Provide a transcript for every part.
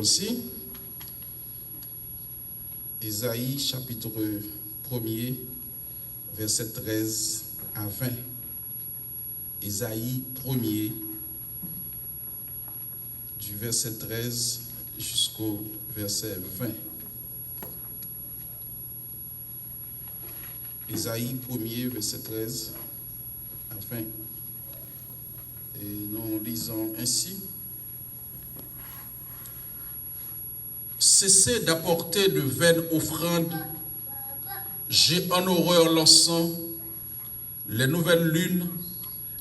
aussi. Isaïe chapitre 1er, verset 13 à 20. Isaïe 1er, du verset 13 jusqu'au verset 20. Isaïe 1er, verset 13 à 20. Et nous lisons ainsi. Cessez d'apporter de vaines offrandes. J'ai en horreur l'encens, les nouvelles lunes,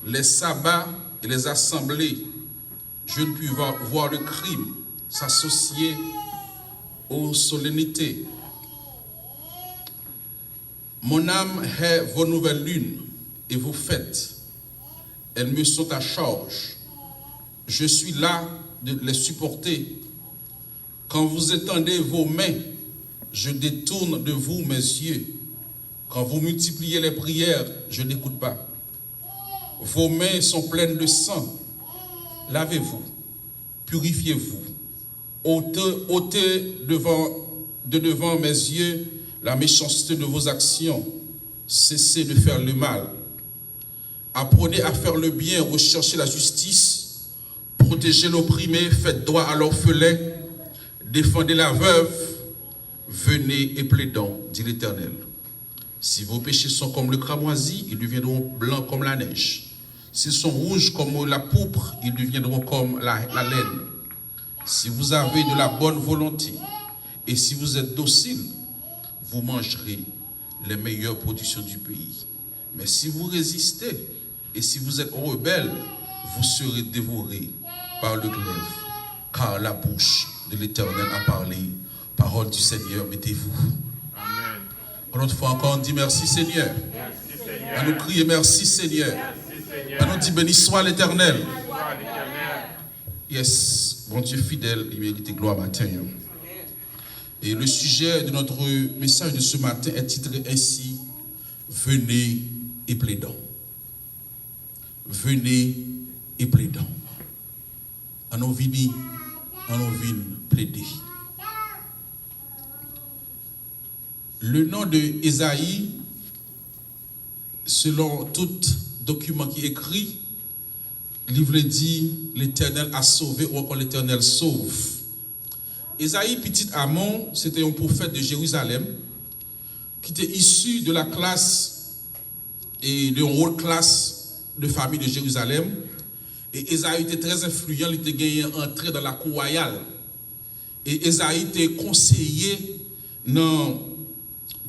les sabbats et les assemblées. Je ne puis voir le crime s'associer aux solennités. Mon âme hait vos nouvelles lunes et vos fêtes. Elles me sont à charge. Je suis là de les supporter. Quand vous étendez vos mains, je détourne de vous mes yeux. Quand vous multipliez les prières, je n'écoute pas. Vos mains sont pleines de sang. Lavez-vous, purifiez-vous. Ôtez de devant mes yeux la méchanceté de vos actions. Cessez de faire le mal. Apprenez à faire le bien, recherchez la justice. Protégez l'opprimé, faites droit à l'orphelin. Défendez la veuve. Venez et plaidons, dit l'Éternel. Si vos péchés sont comme le cramoisi, ils deviendront blancs comme la neige. S'ils sont rouges comme la pourpre, ils deviendront comme la laine. Si vous avez de la bonne volonté et si vous êtes docile, vous mangerez les meilleures productions du pays. Mais si vous résistez et si vous êtes rebelles, vous serez dévorés par le glaive, car la bouche de l'Éternel a parlé. Parole du Seigneur, mettez-vous. Amen. Une autre fois encore, on dit merci Seigneur. Merci Seigneur. On nous crie merci Seigneur. Merci Seigneur. On nous dit béni soit l'Éternel. Gloire à l'Éternel. Yes, bon Dieu fidèle, il mérite gloire matin. Et le sujet de notre message de ce matin est titré ainsi: Venez et plaidons. Venez et plaidons. On nous vient plaider. Le nom de Ésaïe, selon tout document qui est écrit, livre dit l'Éternel a sauvé ou encore l'Éternel sauve. Ésaïe petit Amon, c'était un prophète de Jérusalem qui était issu de la classe et de haute classe de famille de Jérusalem. Et Ésaïe était très influent, il était gagné entré dans la cour royale. Et Ésaïe était conseiller dans la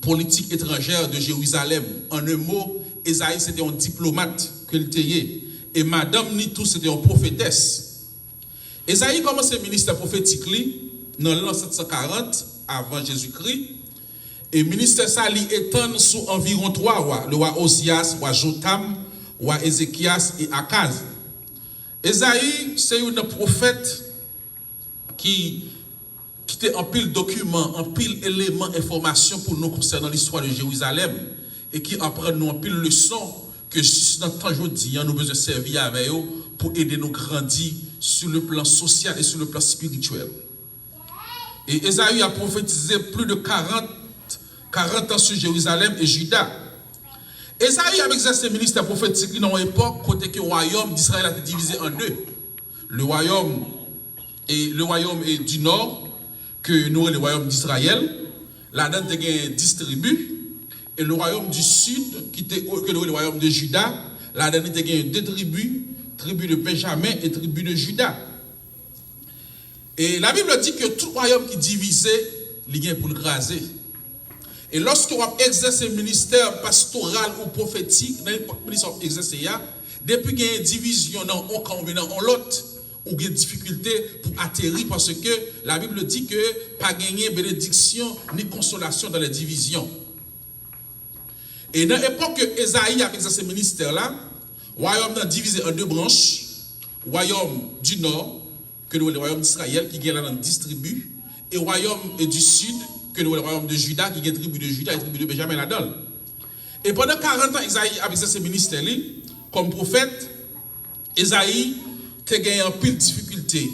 politique étrangère de Jérusalem. En un mot, Ésaïe c'était un diplomate que était. Et Madame Nitou c'était une prophétesse. Ésaïe commence le ministère prophétique dans l'an 740 avant Jésus-Christ. Et le ministère ça étend sous environ 3 rois, le roi Osias, le roi Jotam, le roi Ézéchias et Akaz. Ésaïe, c'est un prophète qui était en pile documents, en pile éléments, informations pour nous concernant l'histoire de Jérusalem et qui apprend nous en pile leçons que juste dans le temps aujourd'hui, nous avons besoin de servir avec eux pour aider nous grandir sur le plan social et sur le plan spirituel. Et Ésaïe a prophétisé plus de 40 ans sur Jérusalem et Juda. Ésaïe a exercé le ministère prophétique dans une époque côté que le royaume d'Israël a été divisé en deux. Le royaume du nord, que nous le royaume d'Israël, là-dedans il y a 10 tribus, et le royaume du sud, qui était le royaume de Juda, là-dedans il y a 2 tribus, tribu de Benjamin et tribu de Juda. Et la Bible dit que tout royaume qui est divisé, il y a pour le craser. Et lorsque vous exercez le ministère pastoral ou prophétique, dans l'époque ministère exercé, depuis qu'il y a une division dans un camp ou dans l'autre, ou il y a des difficultés pour atterrir parce que la Bible dit que pas gagner bénédiction ni consolation dans les divisions. Et dans l'époque que Ésaïe a exercé ce ministère-là, le royaume est divisé en 2 branches. Le royaume du nord, que le royaume d'Israël, qui est là dans 10 tribus, et le royaume du sud, que le royaume de Juda, qui est la tribu de Juda et la tribu de Benjamin là-dedans. Et pendant 40 ans, Ésaïe a exercé ce ministère comme prophète. Ésaïe a gagné en pile de difficultés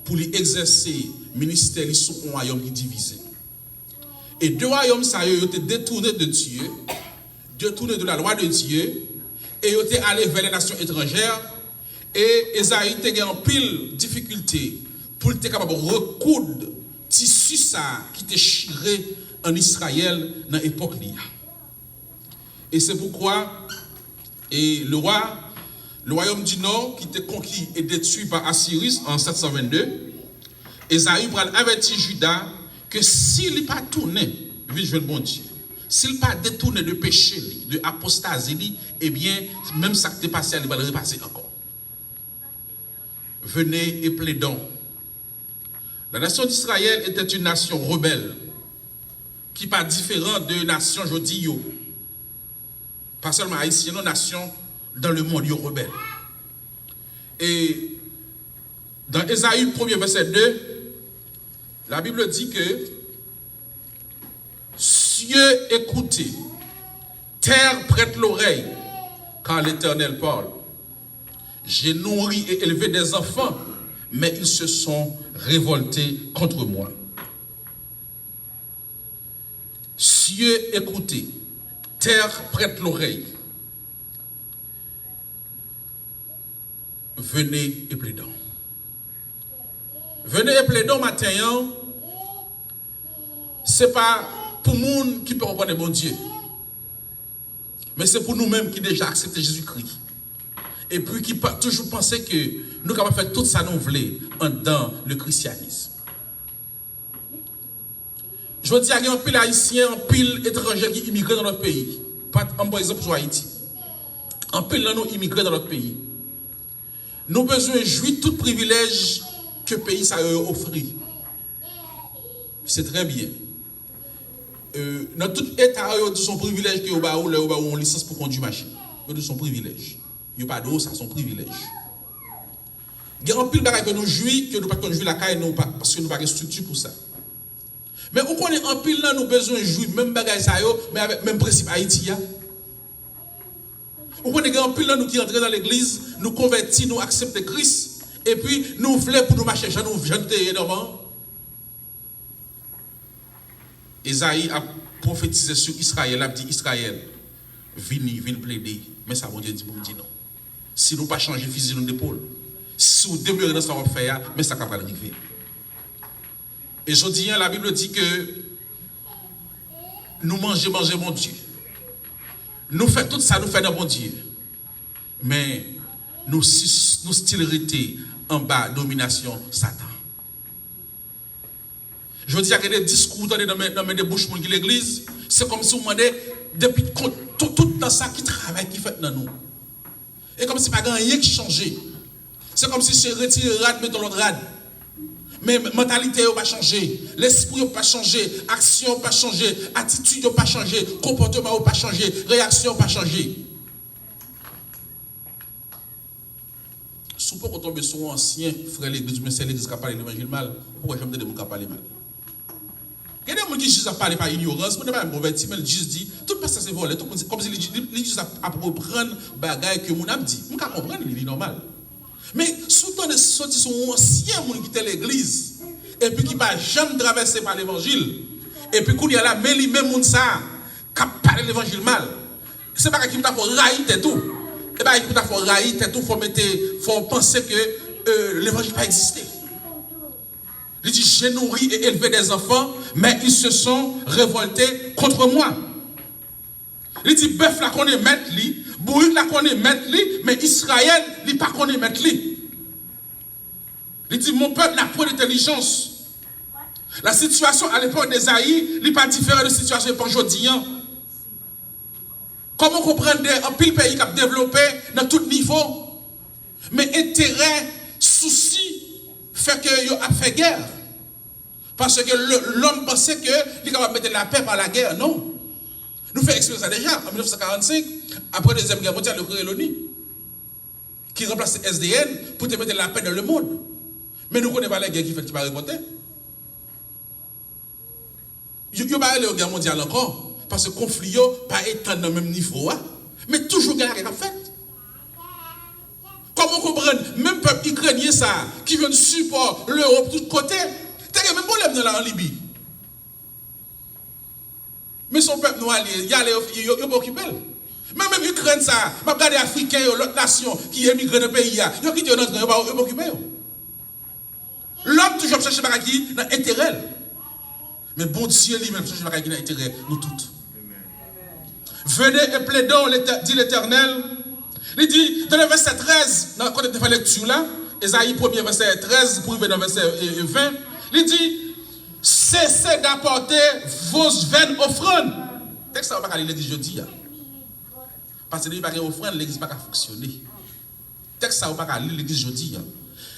pour lui exercer ministère ils sont un royaume qui est divisé. Et deux royaumes ça ont été détournés de Dieu, détournés de la loi de Dieu et ils ont été allés vers les nations étrangères et Esaïe était en pile difficulté pour être capable de recoudre tissu ça qui était chiré en Israël dans l'époque là. Et c'est pourquoi le royaume du Nord qui était conquis et détruit par Assyrie en 722, Esaïe va avertir Juda que s'il n'est pas tourné, vers le bon Dieu, s'il n'est pas détourné de péché, de apostasie, eh bien, même ça qui est passé, il va le repasser encore. Venez et plaidons. La nation d'Israël était une nation rebelle, qui n'est pas différente de la nation aujourd'hui. Pas seulement haïtienne, une nation dans le monde rebelle. Et dans Ésaïe 1er verset 2, la Bible dit que cieux écoutez, terre prête l'oreille, car l'Éternel parle. J'ai nourri et élevé des enfants, mais ils se sont révoltés contre moi. Cieux écoutez, terre prête l'oreille. Venez et plaidons. Venez et plaidons matin. Ce n'est pas pour les gens qui peuvent comprendre bon Dieu. Mais c'est pour nous-mêmes qui déjà accepté Jésus-Christ. Et puis qui toujours penser que nous sommes capables de faire tout ça nous voulons dans le christianisme. Je dis qu'il y a un pile haïtien, un pile étranger qui immigrent dans notre pays. Par exemple, sur Haïti. Un pile là nous immigrés dans notre pays. Nous avons besoin de jouir tout privilège que le pays ça offre. C'est très bien. Dans tout État, il y a son privilège que vous avez une licence pour conduire machine. Il y a son privilège. Il n'y a pas d'eau, ça son privilège. Il y a un pile de choses que nous jouissons, que nous ne pouvons pas jouir la caille, parce que nous n'avons pas de structure pour ça. Mais où qu'on est en pile là, nous avons besoin de jouir même bagaille ça, mais avec le même principe Haïti. Où qu'on est en pile là, nous qui rentrons dans l'église, nous convertis, nous acceptons Christ, et puis nous voulons pour nous marcher, nous jeunes énormément. Esaïe a prophétisé sur Israël, a dit Israël, viens plaider, mais ça, bon Dieu dit, non. Si nous ne pas changer physique d'épaule, si nous demeurons dans ce qu'on va faire, mais ça va arriver. Et je dis, la Bible dit que nous manger mon Dieu. Nous faisons tout ça, nous faisons dans mon Dieu. Mais nous stylerités en bas, domination, Satan. Je dis qu'il y a des discours dans les bouches de l'église, c'est comme si on demandait depuis tout dans ça qui travaille, qui fait dans nous. Et comme si pas rien qui changeait. C'est comme si c'est retiré rad, mettons l'autre rad. Mais mentalité n'a pas changé, l'esprit n'a pas changé, action n'a pas changé, attitude n'a pas changé, comportement n'a pas changé, réaction n'a pas changé. Si on tombe sur un ancien frère l'église, mais c'est l'église qui a parlé l'évangile mal, pourquoi je me dis que je parler mal? Il y a des gens qui disent parler par ignorance, mais pas converti, mais juste dit, tout ça c'est volé, comme si l'église a reprendre bagaille que mon âme dit. Je peux comprendre, il est normal. Mais souvent de sortir son ancien monde qui était l'église et puis qui va jamais traverser par l'évangile et puis quand il y a là mais lui même monde ça qui parle l'évangile mal. C'est pas qu'il faut railler tout. Et ben il faut railler tout, faut penser que l'évangile pas existé. Il dit j'ai nourri et élevé des enfants mais ils se sont révoltés contre moi. Il dit bœuf la connaît mettre lui, bourrique la connaît mettre lui, mais Israël il pas connaît mettre lui. Il dit mon peuple n'a pas d'intelligence. La situation à l'époque d'Esaïe n'est pas différente de la situation de aujourd'hui. Comment comprendre un pile pays qui a développé dans tout niveau, mais intérêt, souci fait qu'il a fait guerre. Parce que l'homme pensait qu'il est capable de mettre la paix par la guerre. Non. Nous faisons expérience ça déjà en 1945, après la Deuxième Guerre mondiale, le créé l'ONU, qui remplace le SDN pour te mettre la paix dans le monde. Mais nous ne connaissons pas la guerre qui fait qui va récolter. Il n'y a pas la guerre mondiale encore, parce que le conflit n'a pas été dans le même niveau, mais toujours guerre qui a fait. Comment comprendre, même peuple ukrainien ça, qui vient de support l'Europe de tous côtés, peuple là en Libye. Mais son peuple nous allié, il a occupé. Même Ukraine ça, m'a regardé africain l'autre nation qui émigre dans le pays là, yo qui notre il pas occupé. L'homme toujours chercher par qui dans intérêt. Mais bon Dieu lui-même cherche par qui dans intérêt nous toutes. Venez et plaidons, dit l'Éternel. Il dit dans le verset 13, dans la lecture là, Ésaïe 1er verset 13 pour arriver dans le verset 20, il dit cessez d'apporter vos vaines offrandes. Texte ça va pas aller l'église jeudi. Parce que l'église pas offrande, l'église pas fonctionner. Texte ça va pas aller l'église jeudi.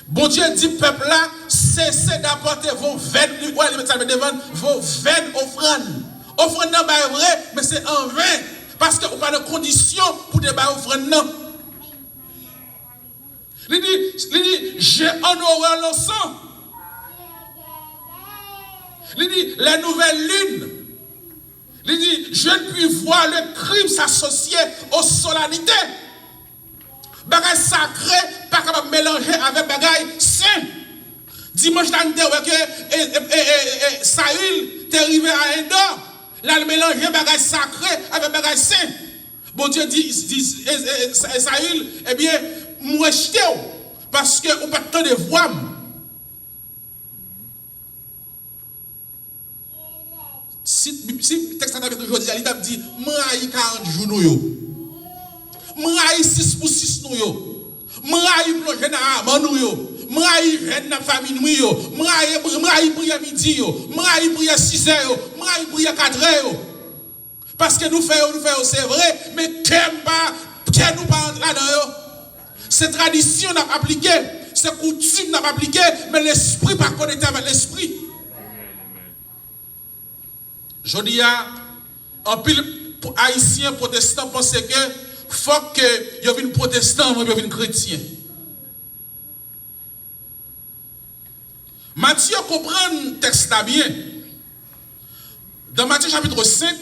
Bon Dieu dit peuple là, cessez d'apporter vos vaines, vos vaines offrandes. Offrande n'est pas vrai, mais c'est en vain. Parce que vous n'avez pas de conditions pour débattre offrande non. Il dit, j'ai honoré l'encens. Il dit, la nouvelle lune. Il dit, je ne puis voir le crime s'associer aux solennités. Bagaille sacré, pas capable de mélanger avec bagaille saint. Dimanche dernier, que Saül est arrivé à Endor. Là, il mélange bagaille sacré avec bagaille saint. Bon Dieu dit Saül, eh bien, moi jeté parce que on pas tant de voix. Si le texte avec aujourd'hui, il a dit, moi, 40 jours nous yo. Moi, 6 pour 6 nous yo. Moi, plongé dans la nous yo. Moi, jeune dans la famille nous yo. Moi, prier midi yo. Moi, prier 6 heures yo. Moi, prier 4 heures yo. Parce que nous faisons, c'est vrai, mais que nous pas là-dedans yo. C'est tradition n'a pas appliqué, c'est coutume n'a pas appliqué, mais l'esprit pas connecté avec l'esprit. Je dis en pile haïtien protestant pense que faut que y ait une protestant ou une chrétien. Matthieu comprend le texte bien. Dans Matthieu chapitre 5,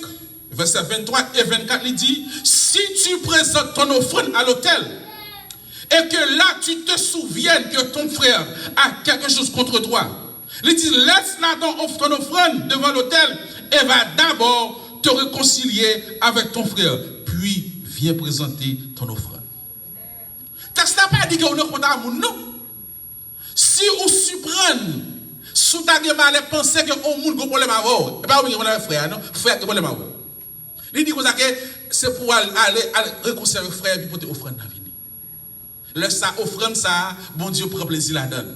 verset 23 et 24, il dit, si tu présentes ton offrande à l'autel, et que là tu te souviennes que ton frère a quelque chose contre toi, il dit, laisse là ton offrande devant l'autel et va d'abord te réconcilier avec ton frère, puis viens présenter ton offrande. Texte n'a pas dit qu'on est contre amour, non. Si on surprend, sous ta gueule, penser que on monde a problème à voir, et pas un problème frère, non, frère qui a problème à voir. Il dit que c'est pour aller réconcilier avec frère et pour te offrande dans la vie. Laisse ça offrande ça, bon Dieu prend plaisir là-dedans.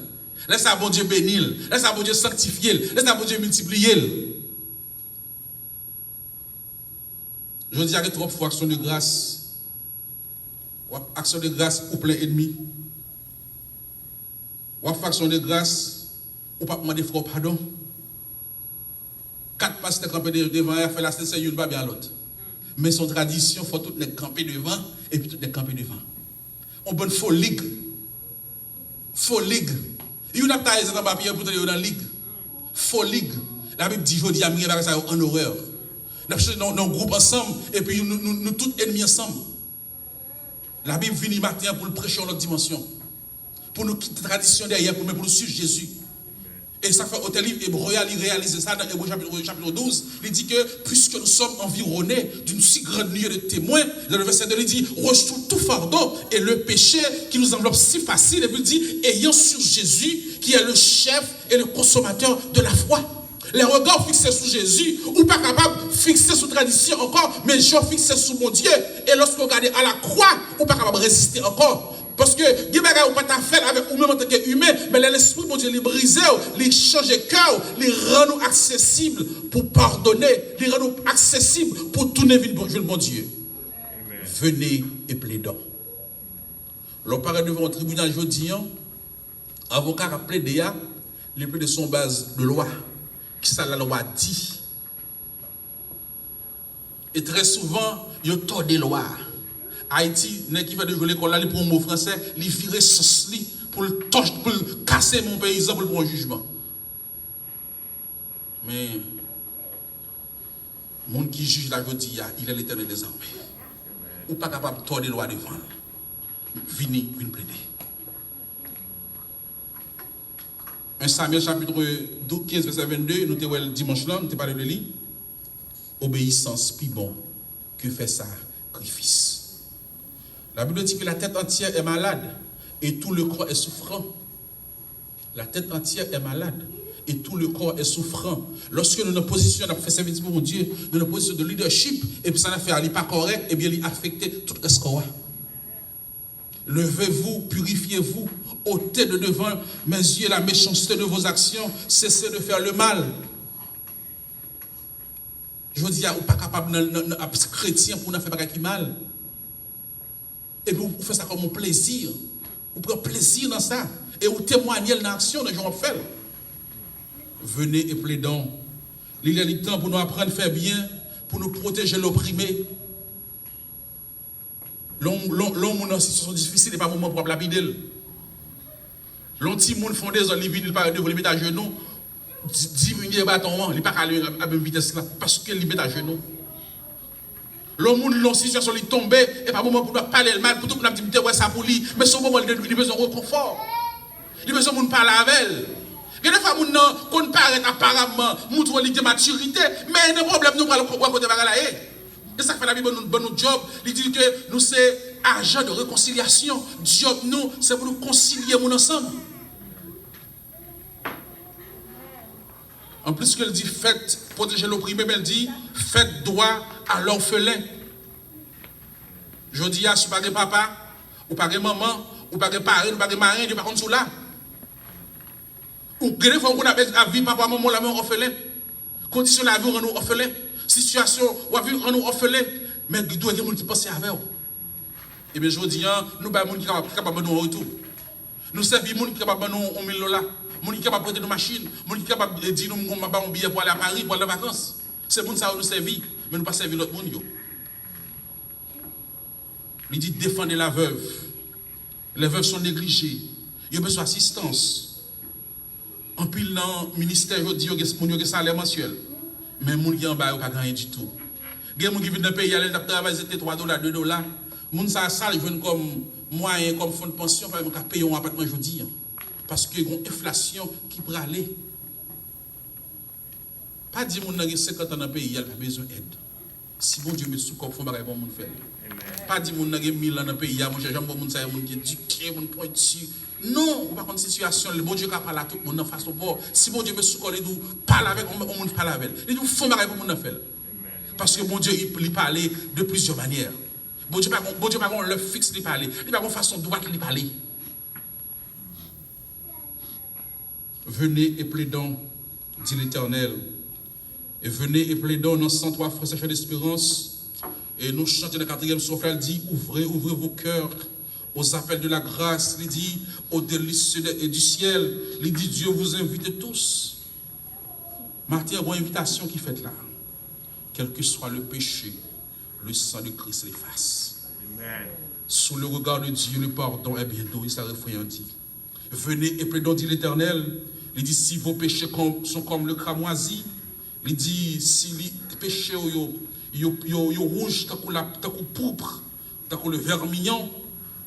Laisse ça bon Dieu bénir, laisse ça bon Dieu sanctifier, laisse ça bon Dieu multiplier. Je dis que trop fois action de grâce, ou plein ennemi. Ou action de grâce, ou pas demander frère pardon. 4 pasteurs campés devant, il fait la c'est une pas bien l'autre. Mais son tradition, il faut tout les camper devant et puis tout les camper devant. On bonne faux ligue. Faux ligue. Il y a pas dans papier pour te dans la ligue. Faux ligue. La Bible dit jodi a mis ça en horreur. Nous sommes un groupe ensemble et puis nous tous ennemis ensemble. La Bible vient matin pour le prêcher en notre dimension. Pour nous quitter la tradition derrière, pour nous suivre Jésus. Et ça fait au livre Hébreu, il réalise ça dans Hébreu chapitre 12. Il dit que puisque nous sommes environnés d'une si grande nuée de témoins, dans le verset 2, il dit rejetons tout fardeau et le péché qui nous enveloppe si facile. Et puis il dit ayant sur Jésus qui est le chef et le consommateur de la foi. Les regards fixés sur Jésus, ou pas capable de fixer sur tradition encore, mais les gens fixés sur mon Dieu. Et lorsque vous regardez à la croix, ou pas capable de résister encore. Parce que, vous ne pas faire avec vous-même en tant qu'humain, mais l'esprit, mon Dieu, les briser, les changer cœur, les rendre accessibles pour pardonner, les rendre accessibles pour tourner vers le bon Dieu. Amen. Venez et plaidons. L'on paraît devant un tribunal jeudi, avocat a plaidé, les plaider sont base de loi. Qui ça la loi dit. Et très souvent, il y a tort des lois. Haïti, qui fait de jouer l'école là, pour un mot français, il virer sauce pour le casser mon paysan pour le bon jugement. Mais, le monde qui juge la jeudi, il est l'Éternel des armées. Ou pas capable de tordre des lois devant. Venez plaider. 1 Samuel chapitre 15, verset 22, nous avons le dimanche là, nous avons parlé de lui. Obéissance plus bon que faire sacrifice. La Bible dit que la tête entière est malade et tout le corps est souffrant. La tête entière est malade et tout le corps est souffrant. Lorsque nous nous positionnons, nous fait service pour Dieu, nous nous positionnons de leadership, et puis ça n'a fait pas correct, et bien il a affecté tout ce qu'on a. Levez-vous, purifiez-vous, ôtez de devant mes yeux la méchanceté de vos actions, cessez de faire le mal. Je dis, vous n'êtes pas capable d'être chrétien pour ne faire pas qui mal. Et puis vous faites ça comme un plaisir. Vous prenez plaisir dans ça. Et vous témoignez dans l'action de Jean fait. Venez et plaidons. Il y a du temps pour nous apprendre à faire bien, pour nous protéger l'opprimé. L'homme en situation difficile n'est pas un moment pour lapider. L'homme qui font des hommes, ils pas devant les mettre à genoux, diminuer le bâton, il n'est pas aller à la même vitesse là, parce qu'il les met à genoux. L'homme en situation il tombe, et pas un moment pour nous parler le mal, pour tout le monde dire ouais ça pour lui, mais ce moment il a besoin de réconfort. Il a besoin de parler avec elle. Il y a des fois qu'on paraît apparemment, montre de maturité, mais il y a des problèmes, nous allons côté là. Et ça fait la Bible notre job. Il dit que nous c'est agent de réconciliation. Job nous, c'est pour nous concilier ensemble. En plus qu'elle dit faites protéger l'opprimé, mais elle dit faites droit à l'orphelin. Je dis à ce pas de papa, ou pas de maman, ou pas de parent, ou pas de marin, ou pas de sous là. Ou des fois on a à vivre papa, maman, la même orphelin. Condition la vie rend nous orphelins. Situation ou vivre rend nous orphelins. Mais il doit y avoir des gens qui pensent avec eux. Et bien je dis, nous avons des gens qui sont capables de nous retour. Nous servons des gens qui sont capables de nous $1 000. Des gens qui sont capables de prêter nos machines. Des gens qui sont capables de dire nous avons un billet pour aller à Paris, pour aller en vacances. C'est pour ça que nous servons. Mais nous ne pas servir l'autre monde. Il dit défendez la veuve. Les veuves sont négligées. Ils ont besoin d'assistance. En pile dans le ministère, ils disent qu'ils ont un salaire mensuel. Mais les gens qui sont en bas, ils n'ont pas rien du tout. Les gens qui viennent dans le pays, ils travaillent $3, $2. Les gens qui sont sales, ils viennent comme moyen, comme fonds de pension, ils peuvent payer un appartement aujourd'hui. Parce qu'il y a une inflation qui peut aller. Pas dire que les gens qui ont 50 ans dans le pays, ils n'ont pas besoin d'aide. Si bon Dieu met sous corps, il faut que les gens fassent. Pas dire que les gens qui ont 1000 ans dans le pays, ils n'ont pas besoin d'aide. Qui est éduqué, qui est pointu. Non, on va prendre une situation, le bon Dieu qui parle à tout le monde en face au bord. Si bon Dieu veut sous il nous parle avec, on ne parle avec. Il nous fait marrer pour le monde faire. Parce que bon Dieu, il parle de plusieurs manières. Bon Dieu, pas le fixe de parler. Il n'a pas une façon droite de parler. Venez et plaidons, dit l'Éternel. Et venez et plaidons dans 103 frères et d'espérance. Et nous chantons le 4e souffle, elle dit, ouvrez vos cœurs aux appels de la grâce, il dit, aux délices du ciel, il dit, Dieu vous invite tous. Martin, une invitation qui fait là. Quel que soit le péché, le sang de Christ l'efface. Sous le regard de Dieu, le pardon est bientôt, il s'est dit. Venez et plaidons, dit l'Éternel. Il dit, si vos péchés sont comme le cramoisi, il dit, si les péchés sont rouges, tant que pourpre, tant que le vermillon,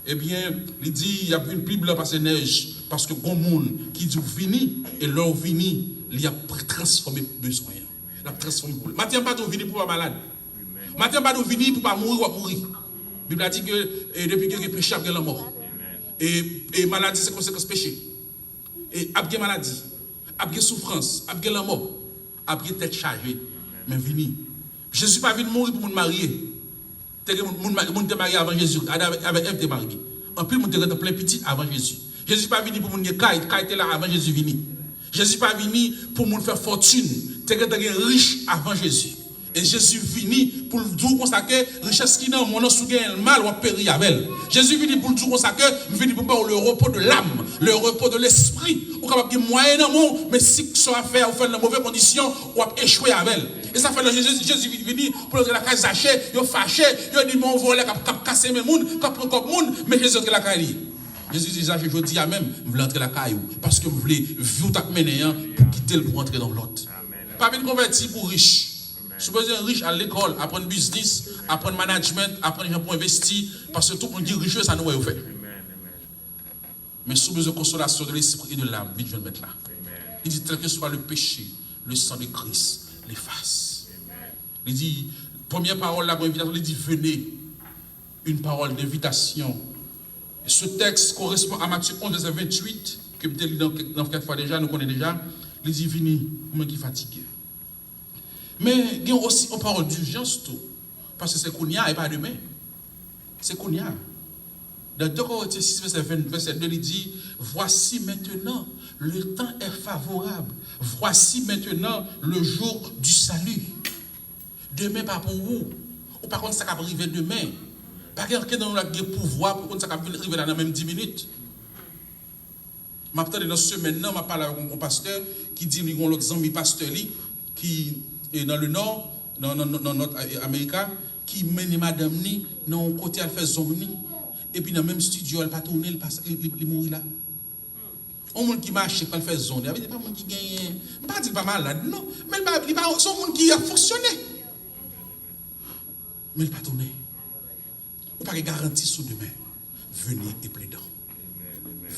eh bien, il dit, il y a une Bible parce que neige, parce que bon monde qui dit vini, et leur vini, il y a transformé besoin. Il a transformé. Maintenant, pas de vini pour pas malade. Maintenant, pas de vini pour pas mourir ou mourir. La Bible a dit que depuis que le péché, il y a la mort. Et maladie, c'est conséquence péché. Et il y a maladie, il y a souffrance, il y a la mort, il y a tête chargée. Mais vini. Je ne suis pas venu mourir pour me marier. Moun te marié avant Jésus, avec Ève te marié. En plus, moun te rete plein petit avant Jésus. Jésus pas venu pour moun ye Kaï était là avant Jésus vini. Jésus pas venu pour moun faire fortune, te rete riche avant Jésus. Et Jésus vini pour dire comme ça que richesse qui n'a mon sou gagne le mal ou péri avec. Jésus vini pour dire comme ça que vini pour le repos de l'âme, le repos de l'esprit. Ou capable de moyen dans monde, mais si ça va faire ou faire dans mauvaises conditions, ou échouer avec. Et ça fait que Jésus vini pour la case Zaché, yo fâché, yo dit mon voler cap casser mes monde, cap prendre comme monde, mais Jésus entre la caille. Jésus dit Zaché, je dis à même, je veux entrer la caille parce que vous voulez vivre ta mener pour quitter le pour entrer dans l'autre. Pas venir convertir pour riche. Je suis besoin riche à l'école, apprendre business, apprendre management, apprendre gens pour investir, parce que tout le monde dit riche, ça nous est fait. Mais sous besoin de consolation de l'esprit et de l'âme, vite je vais le mettre là. Il dit, tel que soit le péché, le sang de Christ l'efface. Il dit, première parole, la première invitation, il dit, venez. Une parole d'invitation. Ce texte correspond à Matthieu 11, verset 28, que je lis dans 4 fois déjà, nous connaissons déjà. Il dit, venez, moi qui fatigué. Mais il y a aussi une parole d'urgence, tout. Parce que c'est qu'on y a et pas demain. C'est qu'on y a. Dans 2 Corinthiens 6, verset 2, il dit, voici maintenant, le temps est favorable. Voici maintenant le jour du salut. Demain, pas pour vous. Ou par contre, ça va arriver demain. Pas quelqu'un dans le pouvoir pour que ça va arriver dans les mêmes 10 minutes. Je suis dans ce semaine, je parle avec un pasteur qui dit qu'il y a un autre ami pasteur qui est dans le nord, dans notre Amérique, qui mène madame ni dans un côté, elle fait zomni. Et puis dans le même studio, elle ne pas tourner, elle mourit là. Un monde qui marche, elle fait zone. Il n'y a pas un monde qui gagne. Je ne pas dire pas malade, non. Mais c'est un monde qui a fonctionné. Mais il ne pas tourner. Vous n'avez pas garantie sur demain. Venez et plaidant.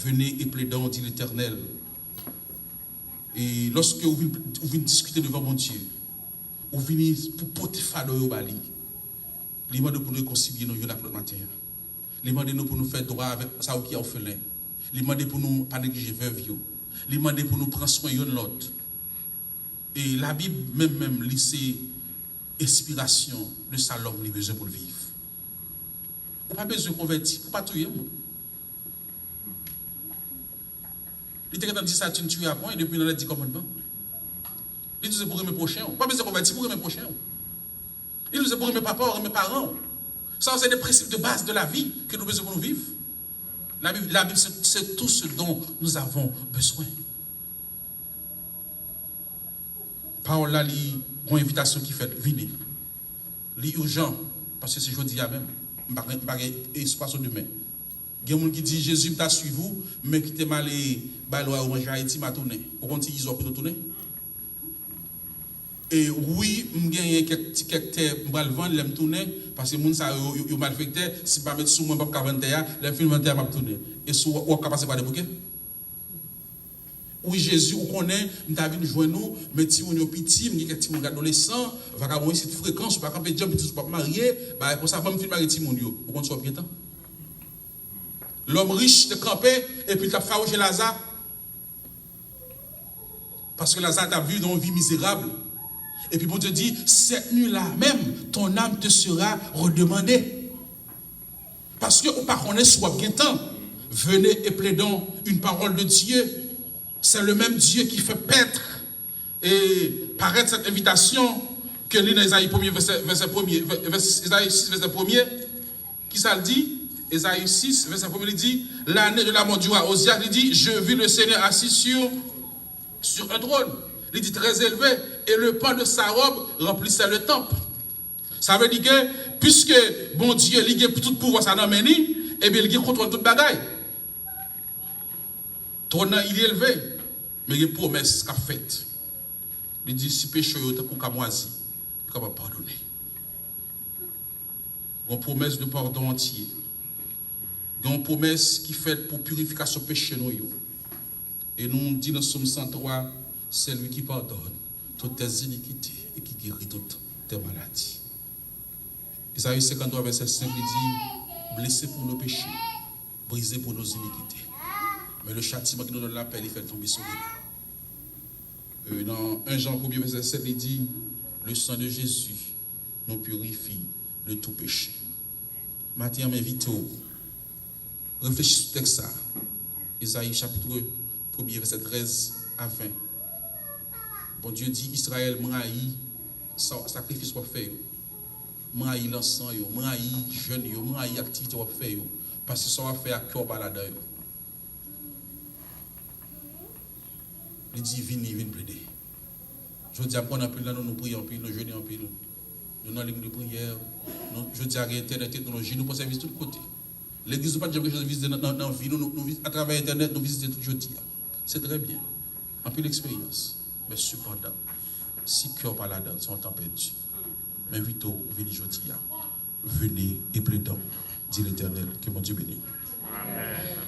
Venez et plaidant, dit l'Éternel. Et lorsque vous venez discuter devant mon Dieu, vous venez pour porter fardeau au bali. Les demandez pour nous réconcilier nos yeux avec l'autre matin. Les demandez pour nous faire droit avec ça qui est orphelin. Les demandez pour nous pas négliger veuve. Les demandez pour nous prendre soin de l'autre. Et la Bible même c'est inspiration de ça l'homme il a besoin pour le vivre. Il n'a pas besoin de convertir, il ne faut pas tuer. Il était dit ça, tu ne tues à point, et depuis, il a dit commandement. Il dit c'est pour mes prochains. Pas besoin de convertir pour mes prochains. Il dit c'est pour mes papas, mes parents. Ça, c'est des principes de base de la vie que nous besoin pour nous vivre. La Bible c'est tout ce dont nous avons besoin. Parole là, il y a une invitation qui fait venir. Il est urgent, parce que c'est jeudi à même. Et se passe demain. Il y a des gens qui disent Jésus t'a suivi vous, mais qui t'a mal balois ou manger Haïti m'a tourné. Au contraire, ils ont pu tourner. Et oui, il y a quelques terres qui vont vendre, les tourner, parce que les gens sont malfectés. Si je ne mets pas sous moi, je ne vais pas vendre, les films vont m'a tourner. Et si on va passer par des bouquets. Oui, Jésus, on connaît, nous avons joindre nous, mais si on est petit, on est petit adolescent, on va avoir cette fréquence, on va camper de gens qui ne sont pas mariés, pour ça, on va me marier petit monde, on compte sur bien temps. L'homme riche te campé, et puis il a farouché Lazare. Parce que Lazare a vu dans une vie misérable. Et puis bon Dieu dit, cette nuit-là même, ton âme te sera redemandée. Parce que on ne connaît soit bien temps. Venez et plaidons une parole de Dieu. C'est le même Dieu qui fait paître et paraître cette invitation que lit dans Isaïe 1er, verset 1er, Isaïe 6, verset 1er, qui ça le dit? Isaïe 6, verset 1er, il dit, l'année de la mort du roi Ozias, il dit, je vis le Seigneur assis sur un trône. Il dit très élevé, et le pan de sa robe remplissait le temple. Ça veut dire que, puisque bon Dieu, il a tout pouvoir, ça n'a pas et bien il contrôle toute bagaille. Trône, il est élevé, mais il y a une promesse qu'a faite. Il dit, si péché est pour Kamoisi, il va pardonner. Une promesse de pardon entier. Une promesse qui est faite pour purification péché. Et nous dit dans Somme 103, c'est lui qui pardonne toutes tes iniquités et qui guérit toutes tes maladies. Isaïe 53, verset 5, il dit, blessé pour nos péchés, brisé pour nos iniquités. Mais le châtiment qui nous donne la paix, il fait tomber sur lui. Dans 1 Jean 1er, verset 7, il dit, le sang de Jésus nous purifie de tout péché. Maintenant, m'invite à réfléchir sur ce texte. Isaïe chapitre 1er, verset 13 à 20. Bon Dieu dit, Israël, m'aïe, sacrifice soit fait. M'aïe l'encens, m'aïe jeune, m'aïe activité soit fait. Parce que ça va faire à cœur balade. Il dit, viens plaider. Je dis à quoi on appelle là, nous prions en pile, nous jeûnons en pile. Nous avons ligne de prière. Je dis à Internet, nous nous pour service de tous côtés. L'église n'est pas quelque chose de visiter dans la vie. À travers Internet, nous visitons tout jeudi. C'est très bien. En pile l'expérience. Mais cependant, si cœur par là-dedans, sont en perdu. Mais vite, venez jeudi. Venez et plaidons, dit l'Éternel, que mon Dieu bénisse. Amen.